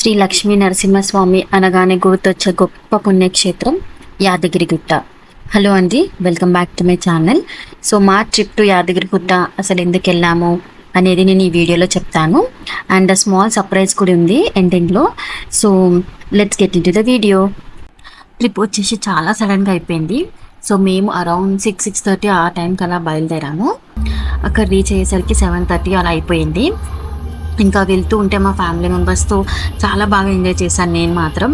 శ్రీ లక్ష్మీ నరసింహస్వామి అనగానే గుర్తొచ్చే గొప్ప పుణ్యక్షేత్రం యాదగిరిగుట్ట. హలో అండి, welcome back to my channel. So మా ట్రిప్ టు యాదగిరిగుట్ట అసలు ఎందుకు వెళ్ళాము అనేది నేను ఈ వీడియోలో చెప్తాను. అండ్ స్మాల్ సర్ప్రైజ్ కూడా ఉంది ఎండింగ్లో. So let's get in to the video. Trip వచ్చేసి చాలా సడన్గా అయిపోయింది. సో మేము అరౌండ్ 6:30 ఆ టైంకి అలా బయలుదేరాము. అక్కడ రీచ్ అయ్యేసరికి 7:30 అలా అయిపోయింది. ఇంకా వెళ్తూ ఉంటే మా ఫ్యామిలీ మెంబర్స్తో చాలా బాగా ఎంజాయ్ చేశాను నేను మాత్రం.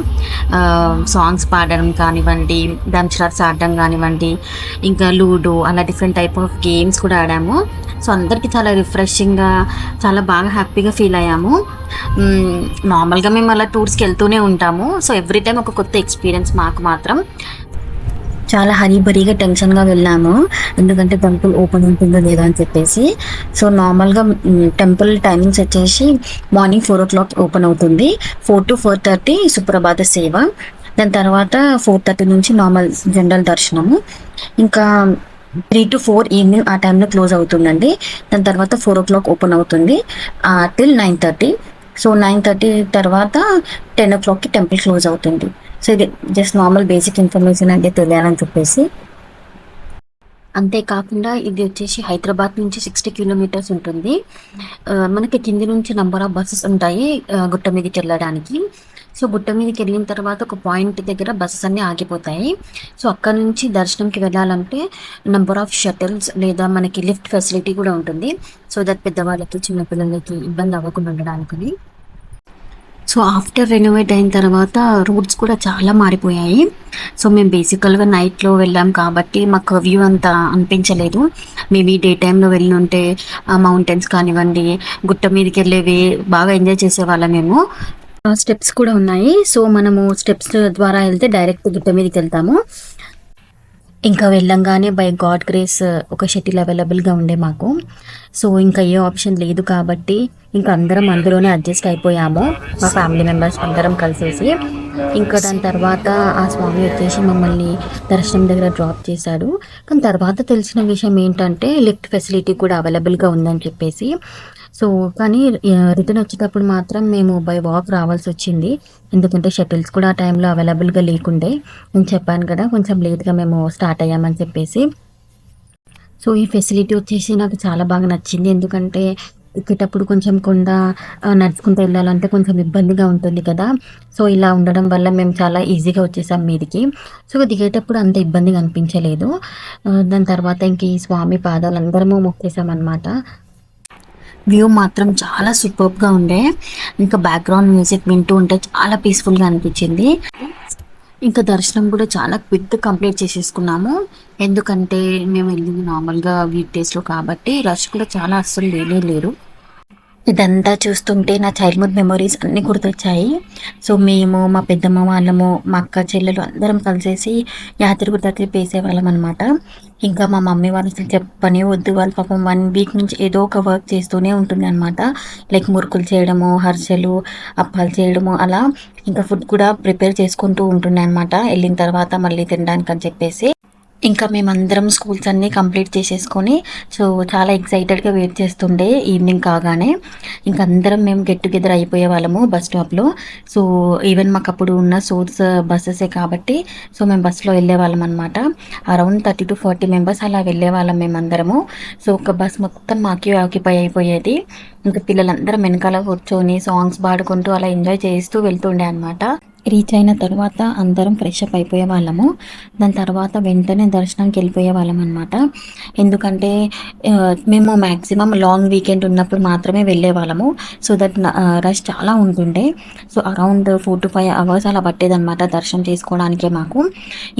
సాంగ్స్ పాడడం కానివ్వండి, డంచరర్స్ ఆడడం కానివ్వండి, ఇంకా లూడో అలా డిఫరెంట్ టైప్ ఆఫ్ గేమ్స్ కూడా ఆడాము. సో అందరికీ చాలా రిఫ్రెషింగ్గా, చాలా బాగా హ్యాపీగా ఫీల్ అయ్యాము. నార్మల్గా మేము అలా టూర్స్కి వెళ్తూనే ఉంటాము. సో ఎవ్రీ టైం ఒక కొత్త ఎక్స్పీరియన్స్ మాకు మాత్రం. చాలా హరీబరీగా టెన్షన్గా వెళ్ళాము, ఎందుకంటే టెంపుల్ ఓపెన్ ఉంటుందో లేదా అని చెప్పేసి. సో నార్మల్గా టెంపుల్ టైమింగ్స్ వచ్చేసి మార్నింగ్ 4 o'clock ఓపెన్ అవుతుంది. 4 to 4:30 సుప్రభాత సేవ. దాని తర్వాత 4:30 నుంచి నార్మల్ జనరల్ దర్శనము. ఇంకా 3 to 4 ఈవినింగ్ ఆ టైంలో క్లోజ్ అవుతుందండి. దాని తర్వాత 4 o'clock ఓపెన్ అవుతుంది టిల్ 9:30. సో 9:30 తర్వాత 10 o'clockకి టెంపుల్ క్లోజ్ అవుతుంది. సో ఇది జస్ట్ నార్మల్ బేసిక్ ఇన్ఫర్మేషన్ అంటే తెలియాలని చెప్పేసి. అంతేకాకుండా ఇది వచ్చేసి హైదరాబాద్ నుంచి 60 kilometers ఉంటుంది. మనకి కింది నుంచి నంబర్ ఆఫ్ బస్సెస్ ఉంటాయి గుట్ట మీదకి వెళ్ళడానికి. సో గుట్ట మీదకి వెళ్ళిన తర్వాత ఒక పాయింట్ దగ్గర బస్సెస్ అన్నీ ఆగిపోతాయి. సో అక్కడ నుంచి దర్శనంకి వెళ్ళాలంటే నంబర్ ఆఫ్ షటిల్స్ లేదా మనకి లిఫ్ట్ ఫెసిలిటీ కూడా ఉంటుంది. సో దట్ పెద్దవాళ్ళకి చిన్నపిల్లలకి ఇబ్బంది అవ్వకుండా ఉండడానికి. సో ఆఫ్టర్ రెనోవేట్ అయిన తర్వాత రూట్స్ కూడా చాలా మారిపోయాయి. సో మేము బేసికల్గా నైట్లో వెళ్ళాం కాబట్టి మాకు వ్యూ అంతా అనిపించలేదు. మేబీ డే టైంలో వెళ్ళి ఉంటే మౌంటైన్స్ కానివ్వండి, గుట్ట మీదకి వెళ్ళేవి బాగా ఎంజాయ్ చేసేవాళ్ళం మేము. స్టెప్స్ కూడా ఉన్నాయి. సో మనము స్టెప్స్ ద్వారా వెళ్తే డైరెక్ట్ గుట్ట మీదకి వెళ్తాము. ఇంకా వెళ్ళంగానే బై గాడ్ గ్రేస్ ఒక షటిల్ అవైలబుల్గా ఉండే మాకు. సో ఇంకా ఏ ఆప్షన్ లేదు కాబట్టి ఇంకా అందరం అందులోనే అడ్జస్ట్ అయిపోయాము, మా ఫ్యామిలీ మెంబర్స్ అందరం కలిసేసి. ఇంకా దాని తర్వాత ఆ స్వామి వచ్చేసి మమ్మల్ని దర్శనం దగ్గర డ్రాప్ చేశాడు. కానీ తర్వాత తెలిసిన విషయం ఏంటంటే లిఫ్ట్ ఫెసిలిటీ కూడా అవైలబుల్గా ఉందని చెప్పేసి. సో కానీ రిటర్న్ వచ్చేటప్పుడు మాత్రం మేము బై వాక్ రావాల్సి వచ్చింది, ఎందుకంటే షటిల్స్ కూడా ఆ టైంలో అవైలబుల్గా లేకుండే. నేను చెప్పాను కదా కొంచెం లేట్గా మేము స్టార్ట్ అయ్యామని చెప్పేసి. సో ఈ ఫెసిలిటీ వచ్చేసి నాకు చాలా బాగా నచ్చింది, ఎందుకంటే ఎక్కేటప్పుడు కొంచెం కొండ నడుచుకుంటూ వెళ్ళాలంటే కొంచెం ఇబ్బందిగా ఉంటుంది కదా. సో ఇలా ఉండడం వల్ల మేము చాలా ఈజీగా వచ్చేసాం మీదికి. సో దిగేటప్పుడు అంత ఇబ్బందిగా అనిపించలేదు. దాని తర్వాత ఇంక ఈ స్వామి పాదాలు అందరము మొక్కేసామన్నమాట. వ్యూ మాత్రం చాలా సూపర్గా ఉండే. ఇంకా బ్యాక్గ్రౌండ్ మ్యూజిక్ వింటూ ఉంటే చాలా పీస్ఫుల్గా అనిపించింది. ఇంకా దర్శనం కూడా చాలా క్విక్ కంప్లీట్ చేసేసుకున్నాము, ఎందుకంటే మేము వెళ్ళింది నార్మల్గా వీక్ డేస్లో కాబట్టి రష్ కూడా చాలా అస్సలు లేరు. ఇదంతా చూస్తుంటే నా చైల్డ్హుడ్ మెమరీస్ అన్నీ గుర్తొచ్చాయి. సో మేము, మా పెద్దమ్మ వాళ్ళము, మా అక్క చెల్లెలు అందరం కలిసేసి యాత్రికుడి ట్రిప్ వేసేవాళ్ళం అనమాట. ఇంకా మా మమ్మీ వాళ్ళు అసలు చెప్పనే వద్దు, వాళ్ళు పాపం 1 week నుంచి ఏదో ఒక వర్క్ చేస్తూనే ఉంటుంది అనమాట. లైక్ మురుకులు చేయడము, హర్షలు, అప్పాలు చేయడము, అలా ఇంకా ఫుడ్ కూడా ప్రిపేర్ చేసుకుంటూ ఉంటుండే అనమాట వెళ్ళిన తర్వాత మళ్ళీ తినడానికి అని చెప్పేసి. ఇంకా మేమందరం స్కూల్స్ అన్నీ కంప్లీట్ చేసేసుకొని సో చాలా ఎక్సైటెడ్గా వెయిట్ చేస్తుండే ఈవినింగ్ కాగానే. ఇంకా అందరం మేము గెట్ టుగెదర్ అయిపోయే వాళ్ళము బస్ స్టాప్లో. సో ఈవెన్ మాకు అప్పుడు ఉన్న సోర్స్ బస్సెసే కాబట్టి సో మేము బస్సులో వెళ్ళే వాళ్ళం అనమాట. అరౌండ్ 30 to 40 members అలా వెళ్ళే వాళ్ళం మేమందరము. సో ఒక బస్ మొత్తం మాకే ఆక్యుపై అయిపోయేది. ఇంకా పిల్లలందరం వెనకాల కూర్చొని సాంగ్స్ పాడుకుంటూ అలా ఎంజాయ్ చేస్తూ వెళ్తుండే అనమాట. రీచ్ అయిన తర్వాత అందరం ఫ్రెష్ అప్ అయిపోయే వాళ్ళము. దాని తర్వాత వెంటనే దర్శనానికి వెళ్ళిపోయే వాళ్ళం అనమాట, ఎందుకంటే మేము మ్యాక్సిమం లాంగ్ వీకెండ్ ఉన్నప్పుడు మాత్రమే వెళ్ళే వాళ్ళము. సో దట్ రష్ చాలా ఉంటుండే. సో అరౌండ్ 4 to 5 hours అలా పట్టేదన్నమాట దర్శనం చేసుకోవడానికే మాకు.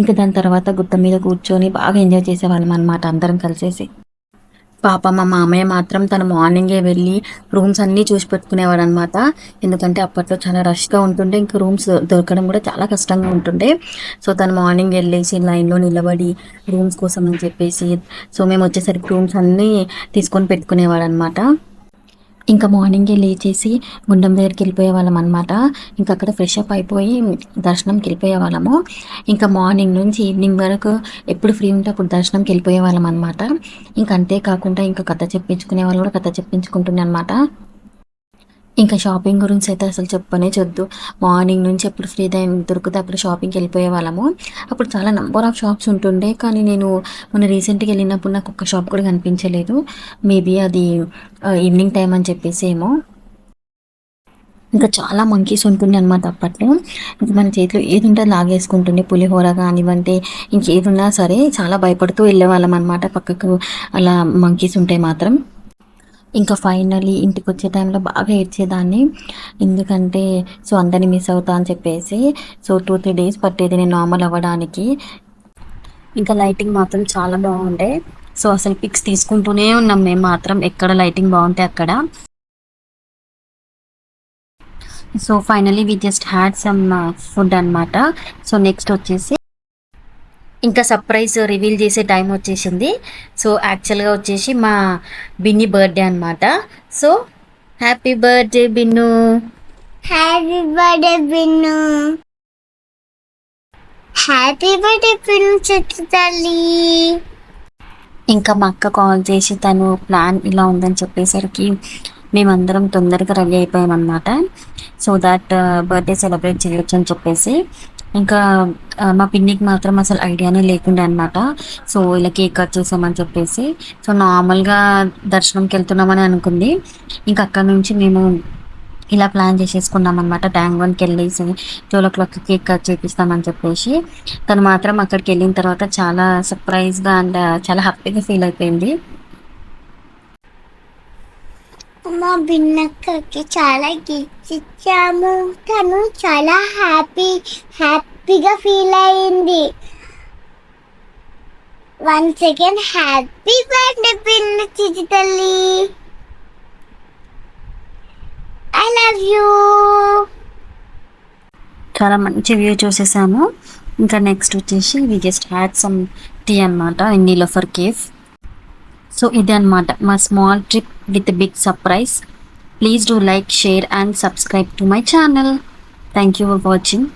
ఇంకా దాని తర్వాత గుట్ట మీద కూర్చొని బాగా ఎంజాయ్ చేసేవాళ్ళం అనమాట అందరం కలిసేసి. పాప మా మామయ్య మాత్రం తను మార్నింగే వెళ్ళి రూమ్స్ అన్నీ చూసి పెట్టుకునేవాడు అనమాట, ఎందుకంటే అప్పట్లో చాలా రష్గా ఉంటుండే, ఇంకా రూమ్స్ దొరకడం కూడా చాలా కష్టంగా ఉంటుండే. సో తను మార్నింగ్ వెళ్ళేసి లైన్లో నిలబడి రూమ్స్ కోసం అని చెప్పేసి సో మేము వచ్చేసరికి రూమ్స్ అన్నీ తీసుకొని పెట్టుకునేవాడు అనమాట. ఇంకా మార్నింగే లేచేసి గుండం దగ్గరికి వెళ్ళిపోయే వాళ్ళం అనమాట. ఇంకా అక్కడ ఫ్రెష్ అప్ అయిపోయి దర్శనంకి వెళ్ళిపోయే వాళ్ళము. ఇంకా మార్నింగ్ నుంచి ఈవినింగ్ వరకు ఎప్పుడు ఫ్రీ ఉంటే అప్పుడు దర్శనంకి వెళ్ళిపోయే వాళ్ళం అనమాట. ఇంకా అంతేకాకుండా ఇంకా కథ చెప్పించుకునే వాళ్ళు కూడా కథ చెప్పించుకుంటున్నాయి అనమాట. ఇంకా షాపింగ్ గురించి అయితే అసలు చెప్పనే చూద్దు. మార్నింగ్ నుంచి ఎప్పుడు ఫ్రీ టైం దొరికితే అప్పుడు షాపింగ్‌కి వెళ్ళిపోయే వాళ్ళము. అప్పుడు చాలా నంబర్ ఆఫ్ షాప్స్ ఉంటుండే. కానీ నేను మొన్న రీసెంట్‌గా వెళ్ళినప్పుడు నాకు ఒక్క షాప్ కూడా కనిపించలేదు. మేబీ అది ఈవినింగ్ టైమ్ అని చెప్పేసి ఏమో. ఇంకా చాలా మంకీస్ ఉంటుండే అనమాట అప్పట్లో. ఇంక మన చేతిలో ఏదుంటే అది లాగేసుకుంటుండే. పులిహోర కానివ్వండి, ఇంకేదున్నా సరే చాలా భయపడుతూ వెళ్ళేవాళ్ళం అనమాట పక్కకు అలా మంకీస్ ఉంటే మాత్రం. ఇంకా ఫైనల్లీ ఇంటికొచ్చే టైంలో బాగా ఏడ్చేదాన్ని. ఎందుకంటే అందరిని మిస్ అవుతా అని చెప్పేసి. 2, 3 డేస్ పట్టేది నేను నార్మల్ అవ్వడానికి. ఇంకా లైటింగ్ మాత్రం చాలా బాగుండే. అసలు పిక్స్ తీసుకుంటూనే ఉన్నాం మేము మాత్రం ఎక్కడ లైటింగ్ బాగుంటే అక్కడ. Finally we just had some food అనమాట. నెక్స్ట్ వచ్చేసి ఇంకా సర్ప్రైజ్ రివీల్ చేసే టైం వచ్చేసింది. యాక్చువల్గా వచ్చేసి మా బిన్ని బర్త్డే అనమాట. So happy birthday Binnu. Happy birthday Binnu. Happy birthday Binnu చెట్టు తల్లి. ఇంకా మా అక్క కాల్ చేసి తను ప్లాన్ ఇలా ఉందని చెప్పేసరికి మేమందరం తొందరగా రెడీ అయిపోయాం అనమాట. దట్ బర్త్డే సెలబ్రేట్ చేయొచ్చు అని చెప్పేసి. ఇంకా మా పిన్నికి మాత్రం అసలు ఐడియానే లేకుండే అనమాట. ఇలా కేక్ కట్ చేసామని చెప్పేసి. నార్మల్గా దర్శనంకి వెళ్తున్నామని అనుకుంది. ఇంకా అక్కడ నుంచి మేము ఇలా ప్లాన్ చేసేసుకున్నాం అనమాట. ట్యాంక్ బండ్కి వెళ్ళేసి 12 o'clock కేక్ కట్ చేపిస్తామని చెప్పేసి. తను మాత్రం అక్కడికి వెళ్ళిన తర్వాత చాలా సర్ప్రైజ్గా అండ్ చాలా హ్యాపీగా ఫీల్ అయిపోయింది. మా బిన్నక్కకి చాలా గిఫ్ట్స్ ఇచ్చాము. తను చాలా హ్యాపీగా ఫీల్ అయింది. Once again happy birthday Binnu చిట్టి తల్లి. I love you. చాలా మంచి వ్యూ చూసేసాము. ఇంకా నెక్స్ట్ వచ్చేసి we just had some tea అనమాట ఇన్ నీలోఫర్ కేఫ్. ఇది అనమాట మా small trip with big surprise. Please do like, share and subscribe to my channel. Thank you for watching.